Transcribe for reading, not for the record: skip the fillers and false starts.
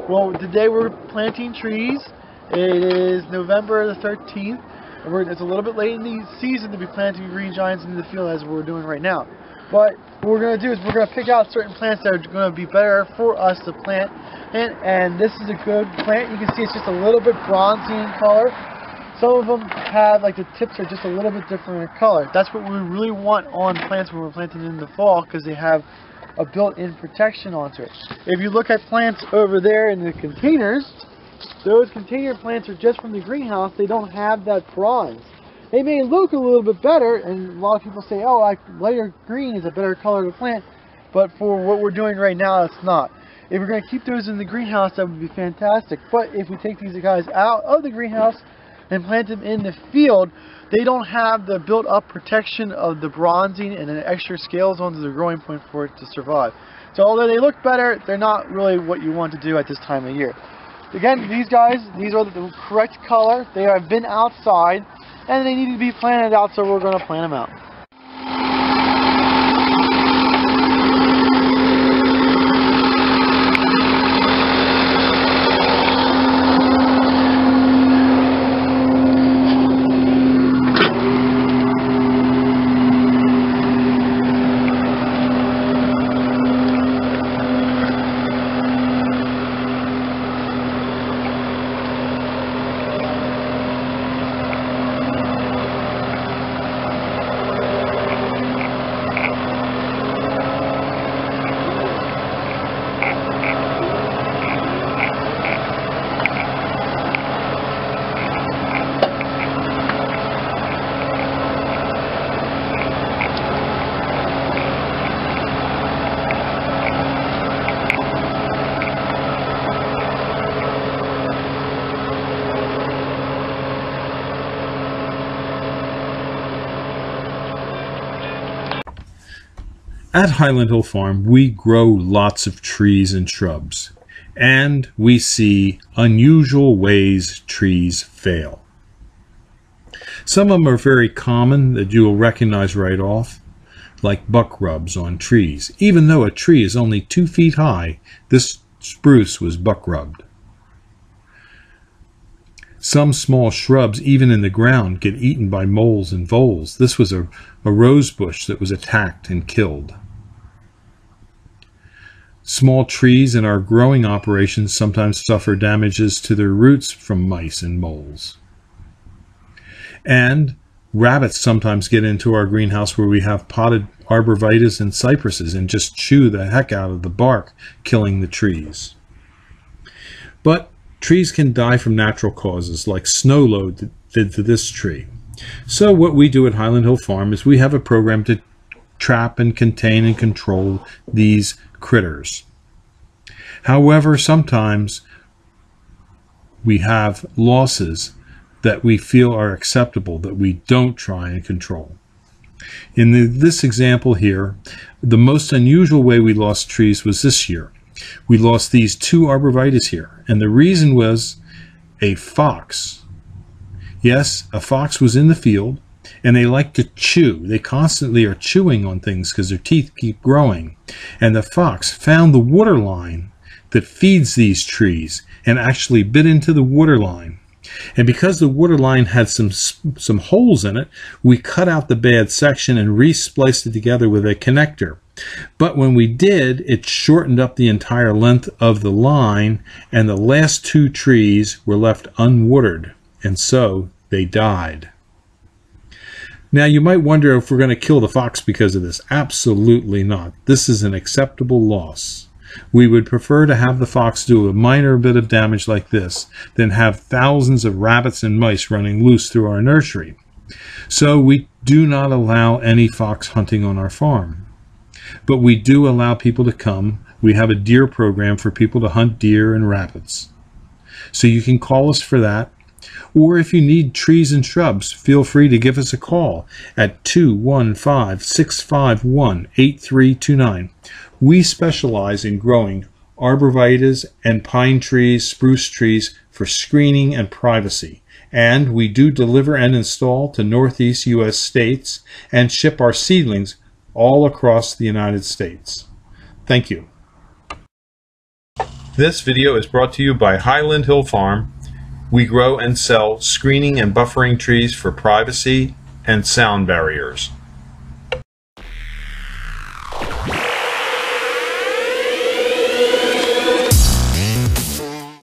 Well, today we're planting trees. It is November the 13th. And it's a little bit late in the season to be planting green giants into the field as we're doing right now. But what we're going to do is we're going to pick out certain plants that are going to be better for us to plant. And this is a good plant. You can see it's just a little bit bronzy in color. Some of them have, like, the tips are just a little bit different in color. That's what we really want on plants when we're planting in the fall, because they have a built-in protection onto it. If you look at plants over there in the containers, those container plants are just from the greenhouse. They don't have that bronze. They may look a little bit better, and a lot of people say, oh, lighter green is a better color to plant, but for what we're doing right now, it's not. If we're going to keep those in the greenhouse, that would be fantastic. But if we take these guys out of the greenhouse and plant them in the field, they don't have the built-up protection of the bronzing and the extra scales onto the growing point for it to survive. So although they look better, they're not really what you want to do at this time of year. Again, these guys, these are the correct color. They have been outside, and they need to be planted out, so we're going to plant them out. At Highland Hill Farm, we grow lots of trees and shrubs, and we see unusual ways trees fail. Some of them are very common that you will recognize right off, like buck rubs on trees. Even though a tree is only 2 feet high, this spruce was buck rubbed. Some small shrubs, even in the ground, get eaten by moles and voles. This was a rose bush that was attacked and killed. Small trees in our growing operations sometimes suffer damages to their roots from mice and moles. And rabbits sometimes get into our greenhouse where we have potted arborvitaes and cypresses and just chew the heck out of the bark, killing the trees. But trees can die from natural causes, like snow load did to this tree. So what we do at Highland Hill Farm is we have a program to trap and contain and control these critters. However, sometimes we have losses that we feel are acceptable that we don't try and control. In this example here, the most unusual way we lost trees was this year. We lost these 2 arborvitaes here, and the reason was a fox. Yes, a fox was in the field, and they like to chew. They constantly are chewing on things because their teeth keep growing. And the fox found the water line that feeds these trees and actually bit into the water line. And because the water line had some holes in it, we cut out the bad section and re-spliced it together with a connector. But when we did, it shortened up the entire length of the line, and the last 2 trees were left unwatered, and so they died. Now, you might wonder if we're going to kill the fox because of this. Absolutely not. This is an acceptable loss. We would prefer to have the fox do a minor bit of damage like this than have thousands of rabbits and mice running loose through our nursery. So we do not allow any fox hunting on our farm. But we do allow people to come. We have a deer program for people to hunt deer and rabbits. So you can call us for that. Or if you need trees and shrubs, feel free to give us a call at 215-651-8329. We specialize in growing arborvitaes and pine trees, spruce trees for screening and privacy. And we do deliver and install to Northeast U.S. states and ship our seedlings all across the United States. Thank you. This video is brought to you by Highland Hill Farm. We grow and sell screening and buffering trees for privacy and sound barriers.